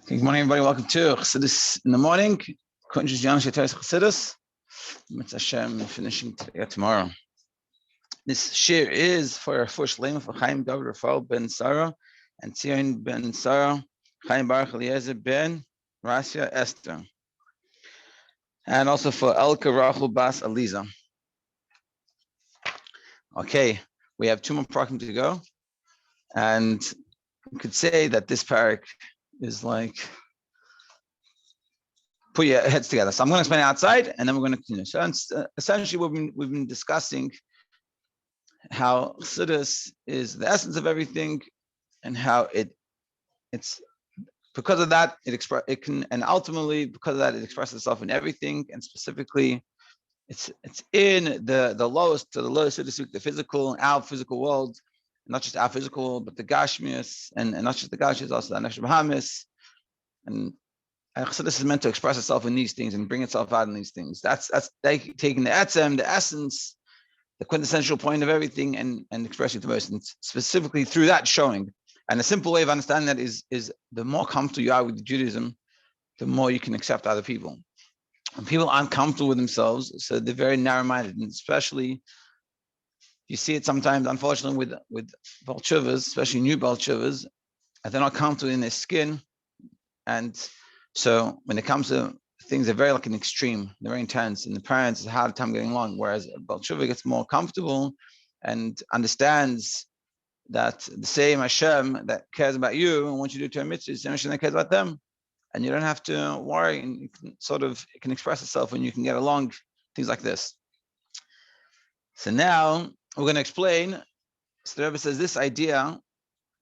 Good morning, everybody. Welcome to Chassidus in the morning. Inyanah Toras Chassidus. Mitzvah Hashem finishing today or tomorrow. This shir is for shleimah for Chaim, Refael Ben Sarah, and Bentzion Ben Sarah, Chaim, Baruch, Eliezer Ben Raisa, Esther, and also for Rachel Bas Eliezer. Okay, we have two more parakim to go, and you could say that this parak is like put your heads together. So I'm going to explain it outside, and then we're going to continue. So essentially, we've been discussing how Chassidus is the essence of everything, and how it's because of that it can, and ultimately because of that it expresses itself in everything, and specifically it's in the lowest to the lowest, so to speak, the physical, our physical world. Not just our physical, but the Gashmius, and not just the Gashmius, also the Nefesh Bahamis. And Chassidus is meant to express itself in these things and bring itself out in these things. That's taking the etzem, the essence, the quintessential point of everything, and expressing it the most, and specifically through that showing. And a simple way of understanding that is the more comfortable you are with Judaism, the more you can accept other people. When people aren't comfortable with themselves, so they're very narrow-minded, and especially you see it sometimes, unfortunately, with Baal Teshuvas, especially new Baal Teshuvas, and they're not comfortable in their skin. And so when it comes to things, they're very like an extreme, they're very intense, and the parents have a hard time getting along, whereas Baal Teshuva gets more comfortable and understands that the same Hashem that cares about you and wants you to do to a mitzvah is the same Hashem that cares about them. And you don't have to worry, and you can it can express itself when you can get along, things like this. So now we're going to explain. So the Rebbe says this idea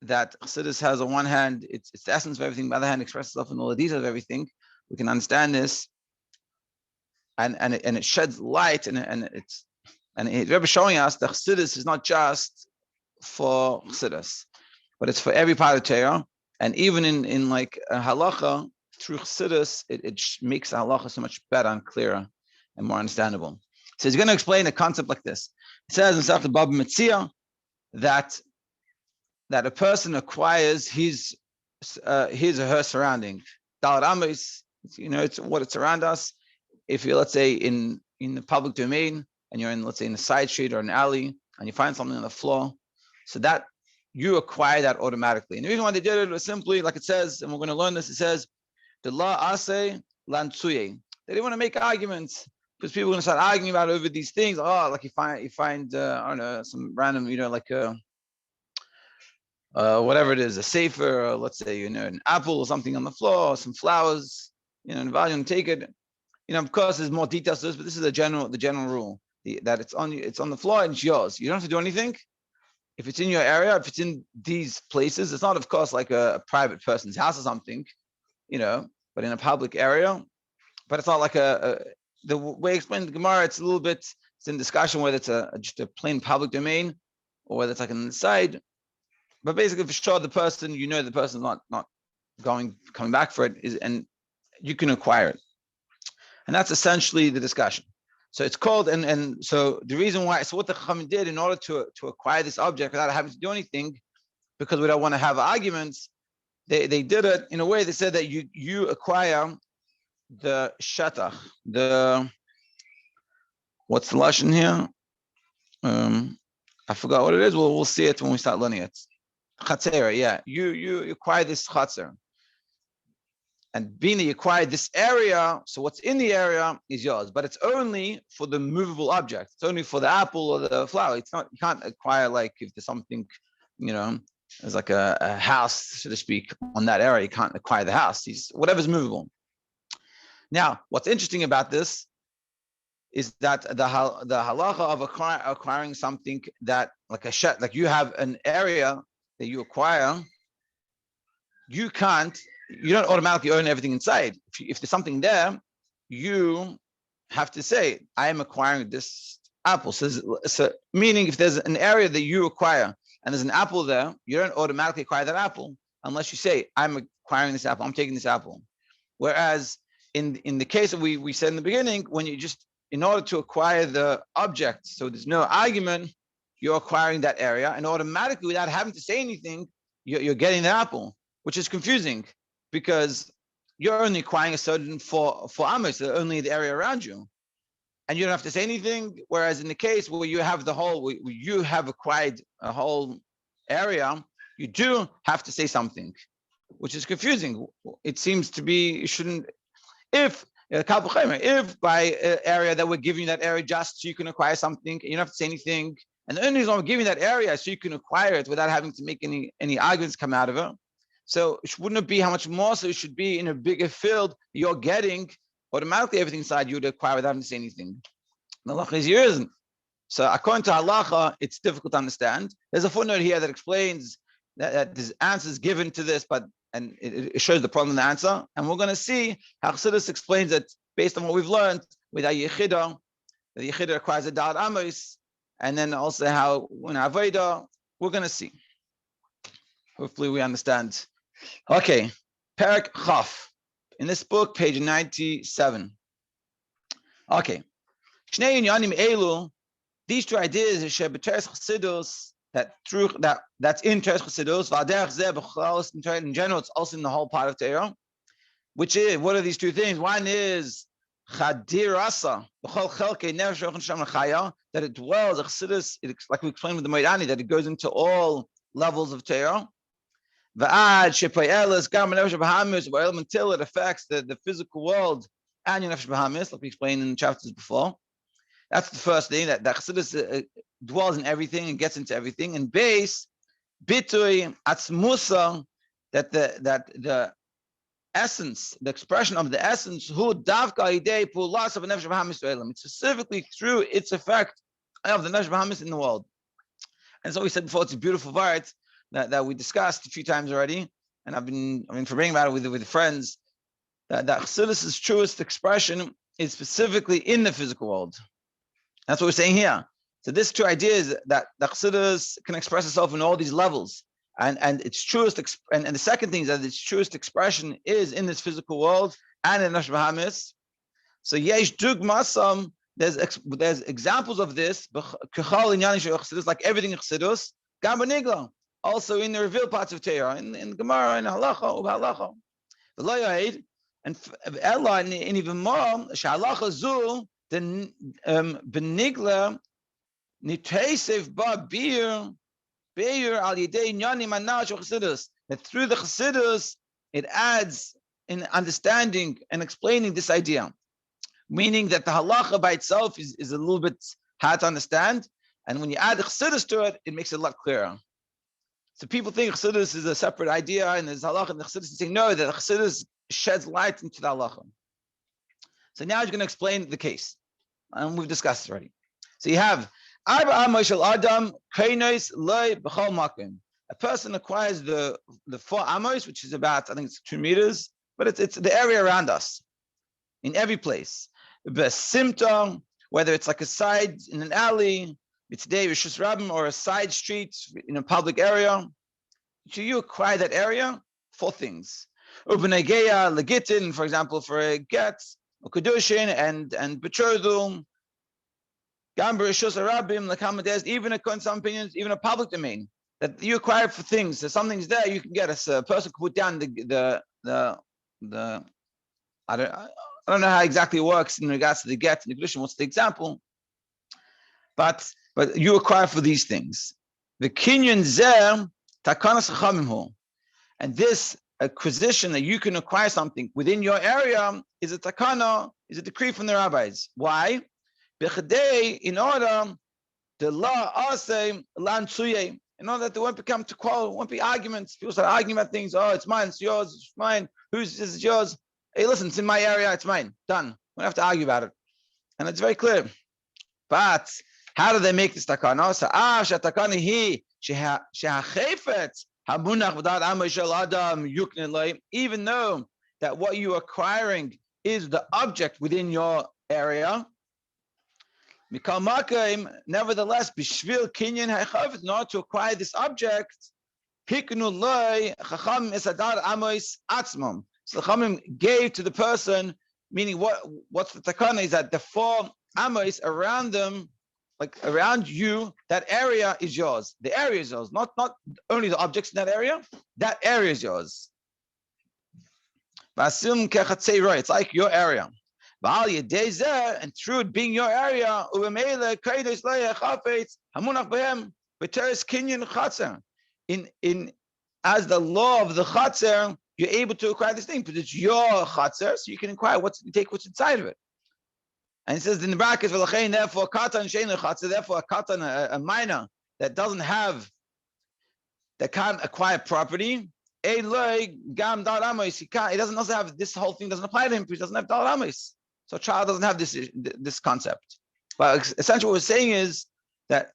that Chassidus has on one hand, it's the essence of everything, on the other hand, expresses itself in all the details of everything. We can understand this, and it sheds light, and the Rebbe showing us that Chassidus is not just for Chassidus, but it's for every part of Torah, and even in like a Halacha, through Chassidus, it makes the Halacha so much better and clearer and more understandable. So he's going to explain a concept like this. It says in Safta Baba Metzia that a person acquires his or her surrounding. It's what it's around us. If you're, let's say, in the public domain, and you're in, let's say, in a side street or an alley, and you find something on the floor, so that you acquire that automatically. And the reason why they did it was simply, like it says, and we're going to learn this, it says, the la ase lantsuye. They didn't want to make arguments, because people are going to start arguing about over these things. Oh, like you find I don't know, some random, like whatever it is, a sefer, or let's say, an apple or something on the floor, or some flowers, in value, and take it. Of course, there's more details to this, but this is the general rule, that it's on the floor and it's yours. You don't have to do anything. If it's in your area, if it's in these places, it's not, of course, like a private person's house or something, but in a public area. But it's not like the way I explained the Gemara, it's in discussion whether it's just a plain public domain or whether it's like an inside. But basically, for sure, the person, the person's not coming back for it, and you can acquire it. And that's essentially the discussion. So it's called, and so the reason why, so what the Chaim did in order to acquire this object without having to do anything, because we don't want to have arguments, they did it in a way. They said that you acquire the shatach, what's the lashon here? I forgot what it is. We'll see it when we start learning it. Chatzera, yeah. You acquire this chatzer. And being that you acquired this area, so what's in the area is yours. But it's only for the movable object. It's only for the apple or the flower. It's not, you can't acquire, like, if there's something, there's like a house, so to speak, on that area, you can't acquire the house. Whatever's movable. Now, what's interesting about this is that the halacha of acquiring something that, like like you have an area that you acquire, you don't automatically own everything inside. If there's something there, you have to say, I am acquiring this apple. So meaning, if there's an area that you acquire and there's an apple there, you don't automatically acquire that apple unless you say, I'm acquiring this apple, I'm taking this apple. Whereas in the case that we said in the beginning, when you just, in order to acquire the object, so there's no argument, you're acquiring that area, and automatically, without having to say anything, you're getting the apple, which is confusing, because you're only acquiring a certain for amos, so only the area around you, and you don't have to say anything. Whereas in the case where you have you have acquired a whole area, you do have to say something, which is confusing. It seems to be you shouldn't. If by an area that we're giving you that area just so you can acquire something, you don't have to say anything. And the only reason we're giving that area so you can acquire it without having to make any arguments come out of it. So wouldn't it be how much more so it should be in a bigger field you're getting automatically everything inside you to acquire without having to say anything? The halacha is here isn't. So according to halacha, it's difficult to understand. There's a footnote here that explains that there's answers given to this, and it shows the problem in the answer. And we're going to see how Chassidus explains it based on what we've learned with the Yechida acquires a Da'at Amos, and then also how when Avodah, we're going to see. Hopefully we understand. Okay, Perek Chaf. In this book, page 97. Okay. Shnei Inyanim Elu, these two ideas is Toras haChassidus, that's in Toras haChassidus, in general, it's also in the whole part of Torah, which is, what are these two things? One is Raisa, that it dwells, haChassidus, like we explained with the Moedani, that it goes into all levels of Torah. Until it affects the physical world and your nefesh b'hamis, like we explained in chapters before. That's the first thing, that Chassidus dwells in everything and gets into everything. And base, bitui atzmusa, that the essence, the expression of the essence, who davka idei pulas of a nefesh b'hamis olam. It's specifically through its effect of the nefesh b'hamis in the world. And so we said before, it's a beautiful word that we discussed a few times already, and I've been forgetting about it with friends. That Chassidus' truest expression is specifically in the physical world. That's what we're saying here. So this two ideas that the Chassidus can express itself in all these levels, and its truest and the second thing is that its truest expression is in this physical world and in Nefesh B'hamis. So yesh dugmasam, there's examples of this, like everything in Chassidus, gam b'nigla, also in the revealed parts of Torah, in Gemara, in Halacha, Halacha. And Ella, and even more, Halacha Zul, the Benigla, Nitaisev Ba Bir Al Yidei Inyanim Anash Chassidus, that through the Chassidus, it adds in understanding and explaining this idea. Meaning that the Halacha by itself is a little bit hard to understand, and when you add the Chassidus to it, it makes it a lot clearer. So people think Chassidus is a separate idea, and there's Halacha, and the Chassidus is saying, no, that the Chassidus sheds light into the Halacha. So now he's going to explain the case. And we've discussed it already. So you have, a person acquires the 4 amos, which is about, I think it's 2 meters, but it's the area around us, in every place. The symptom, whether it's like a side in an alley, it's day Rishus Rabbim, or a side street in a public area. So you acquire that area, 4 things. Ubenegeya legitin, for example, for a get, or kedushin and betrothal. Gamber Rishus Rabbim lekamades, even in some opinions, even a public domain that you acquire for things. So something's there, you can get a person could put down the I don't know how exactly it works in regards to the get and the kedushin. What's the example? But you acquire for these things. The kinyan zeh takanas chachamim hu, and this acquisition that you can acquire something within your area is a takana, is a decree from the rabbis. Why? B'chadei, in order the law asay lan tsuye, in order that there won't become to quarrel, won't be arguments. People start arguing about things. Oh, it's mine, it's yours, it's mine. Whose is yours? Hey, listen, it's in my area, it's mine. Done. We don't have to argue about it, and it's very clear. But how do they make this takana? So, shatakana hi shehachefet hamunach v'dat amay shel adam yukne loy. Even though that what you are acquiring is the object within your area, mikal makaim, nevertheless, b'shvil kinyan ha'chafet, not to acquire this object, hiknu loy chacham esadar amos atzmam. So the Chaim gave to the person, meaning what's the takana is that the 4 amos around them, like around you, that area is yours. The area is yours, not only the objects in that area is yours. It's like your area. And through it being your area, in as the law of the chatzer, you're able to acquire this thing because it's your chatzer, so you can acquire take what's inside of it. And it says in the brackets, therefore katan shein chatzer, therefore a katan, a minor that can't acquire property. It doesn't also have this whole thing doesn't apply to him because he doesn't have dal amos. So a child doesn't have this concept. But essentially what we're saying is that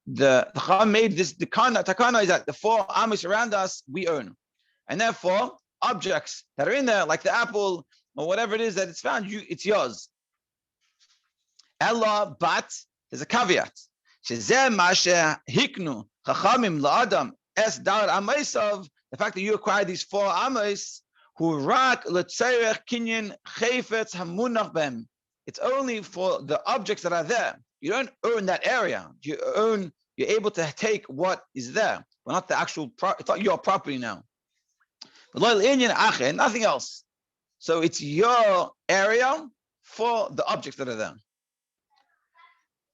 the Chaim made this takana is that the 4 amos around us we own. And therefore objects that are in there, like the apple or whatever it is that it's found, it's yours. Ella, but there's a caveat. Shezeh mashe hiknu chachamim la'adam es dar amasav. The fact that you acquire these 4 amos, who rak letzerech kinyan chayfetz hamunach bem. It's only for the objects that are there. You don't own that area. You're able to take what is there, but not the actual. It's not your property now. Nothing else. So it's your area for the objects that are there.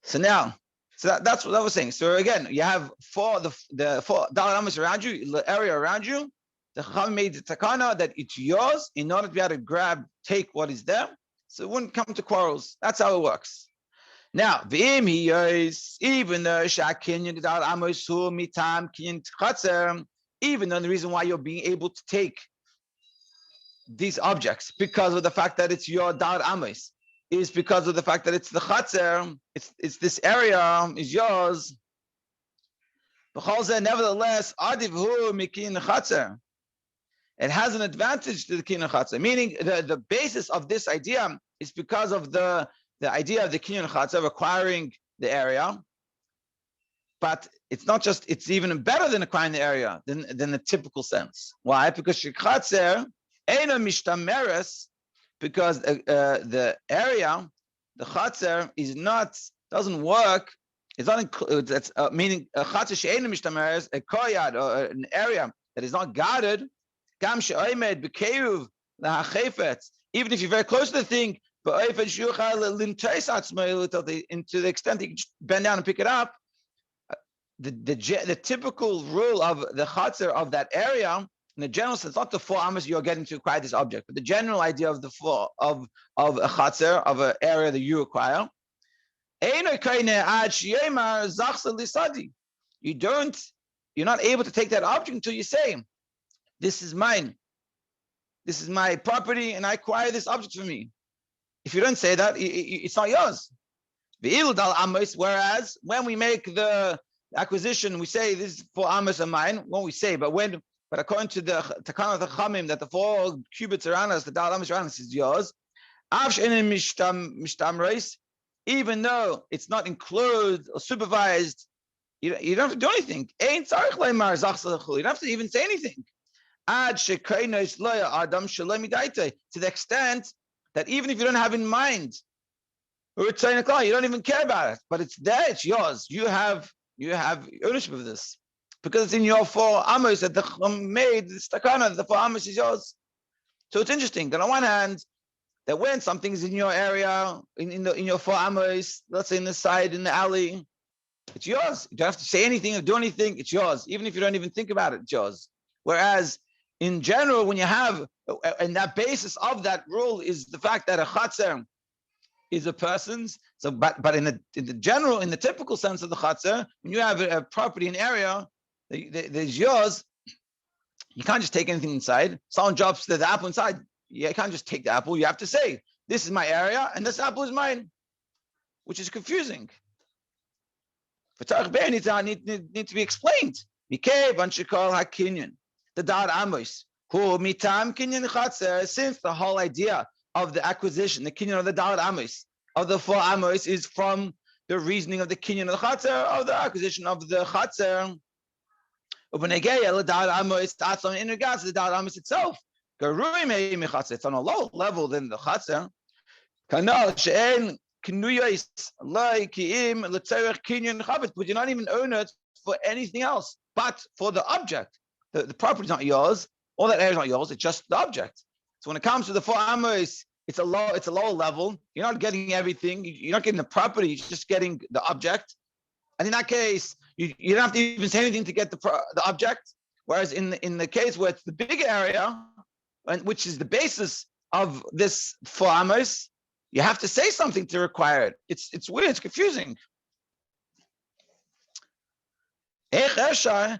So that's what I was saying. So again, you have the 4 dalamas around you, the area around you. The Chaim made the takana that it's yours in order to be able to take what is there. So it wouldn't come to quarrels. That's how it works. Now, even though even though the reason why you're being able to take these objects because of the fact that it's your dar amos is because of the fact that it's the chatzer, it's this area is yours. Nevertheless, it has an advantage to the kinyan chatzer, meaning the basis of this idea is because of the idea of the kinyan chatzer acquiring the area. But it's not just, it's even better than acquiring the area than the typical sense. Why? Because shechatzer eina mishtameres, because the area, the chatzer doesn't work. It's not included. That's meaning a chatzer she'eina mishtameres, a koyad, or an area that is not guarded. Gam she'omed b'keiruv lahachefetz. Even if you're very close to the thing, but into the extent that you can just bend down and pick it up. The typical rule of the chatzer of that area, in the general sense, not the 4 amos you're getting to acquire this object, but the general idea of the 4 of a chatzer of an area that you acquire. You're not able to take that object until you say, "This is mine. This is my property, and I acquire this object for me." If you don't say that, it's not yours. Whereas when we make the acquisition, we say this is 4 amos of mine. When we say, but according to the takana of the Chaim, that the 4 cubits around us, the dal amos around us, is yours. Even though it's not enclosed or supervised, you don't have to do anything. You don't have to even say anything. To the extent that even if you don't have in mind, you don't even care about it, but it's there, it's yours. You have ownership of this because it's in your 4 amos that the Chum made this takana. The 4 amos is yours. So it's interesting that on one hand, that when something is in your area, in your 4 amos, let's say in the side, in the alley, it's yours. You don't have to say anything or do anything. It's yours, even if you don't even think about it. It's yours. Whereas in general, when you have, and that basis of that rule is the fact that a chatzer is a person's. So, but in the typical sense of the chatzer, when you have a property, an area that is yours, you can't just take anything inside. Someone drops the apple inside. You can't just take the apple. You have to say, "This is my area, and this apple is mine," which is confusing. For Tarach Be'er need to be explained. Mikei ban shekol hakinyan. The dar amos, who mitam kinyan chatzer, since the whole idea of the acquisition, the kinyan of the dar amos, of the 4 amos, is from the reasoning of the kinyan of the chatzer, of the acquisition of the chatzer. The dar amos, in regards to the dar amos itself, it's on a lower level than the chatzer. But you not even own it for anything else, but for the object. The property is not yours. All that area is not yours. It's just the object. So when it comes to the 4 amos, it's a lower level. You're not getting everything. You're not getting the property. You're just getting the object. And in that case, you don't have to even say anything to get the object. Whereas in the case where it's the bigger area, and which is the basis of this 4 amos, you have to say something to require it. It's weird. It's confusing. So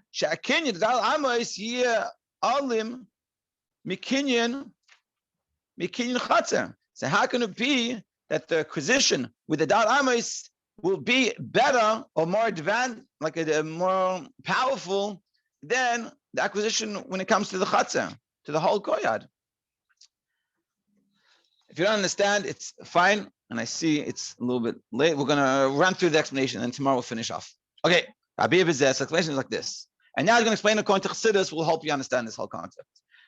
how can it be that the acquisition with the dal amos will be better or more advanced, like a more powerful than the acquisition when it comes to the chatzah, to the whole koyad? If you don't understand, it's fine. And I see it's a little bit late. We're going to run through the explanation and tomorrow we'll finish off. Okay, Rabbi Weiss's explanation is like this. And now I'm going to explain according to Chassidus will help you understand this whole concept.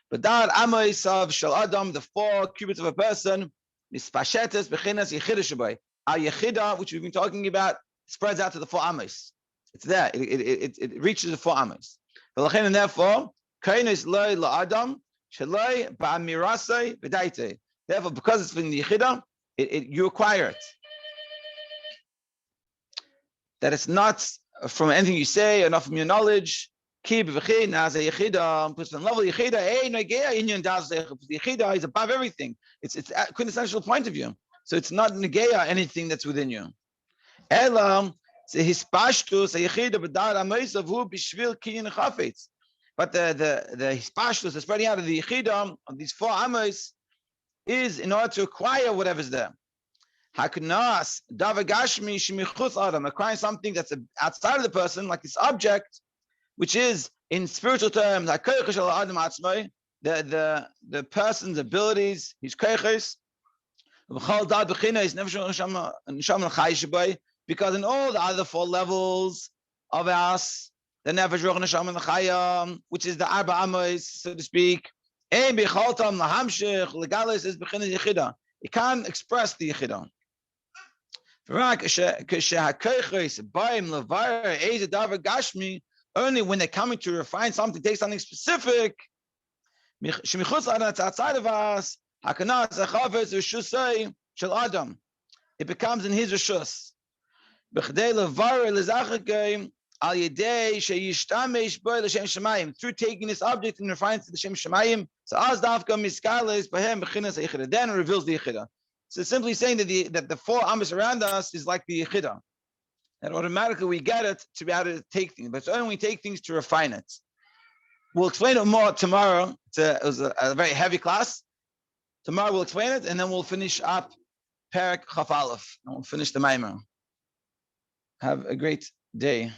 But dal amos of shel adam, the 4 cubits of a person, mispashetes bechinas yechida shabai. Our yechida, which we've been talking about, spreads out to the 4 amos. It's there. It reaches the 4 amos. And therefore, kainis loy la adam shaloi ba'amirasei v'daite. Therefore, because it's from the yechida, you acquire it. That it's not from anything you say or not from your knowledge. The yechida is above everything. It's a quintessential point of view. So it's not negeya anything that's within you. But the hispashtus, the spreading out of the yechida of these 4 amos, is in order to acquire whatever's there. Acquiring something that's outside of the person, like this object, which is in spiritual terms, the person's abilities, his koiches, because in all the other 4 levels of us, the nefesh, ruach, neshama, and the chayim, which is the arba amos, so to speak, you can't express the yechida. Only when they're coming to refine something, take something specific, that's outside of us, it becomes in his reshus. Through taking this object and refining it to the Shem Shemayim, so as dafka miskalis b'hem b'chinas yechida, then it reveals the yechida. So it's simply saying that the 4 amos around us is like the yechida, and automatically we get it to be able to take things, but it's only when we take things to refine it. We'll explain it more tomorrow. It was a very heavy class. Tomorrow we'll explain it, and then we'll finish up Perek Chaf Aleph, and we'll finish the Maimer. Have a great day.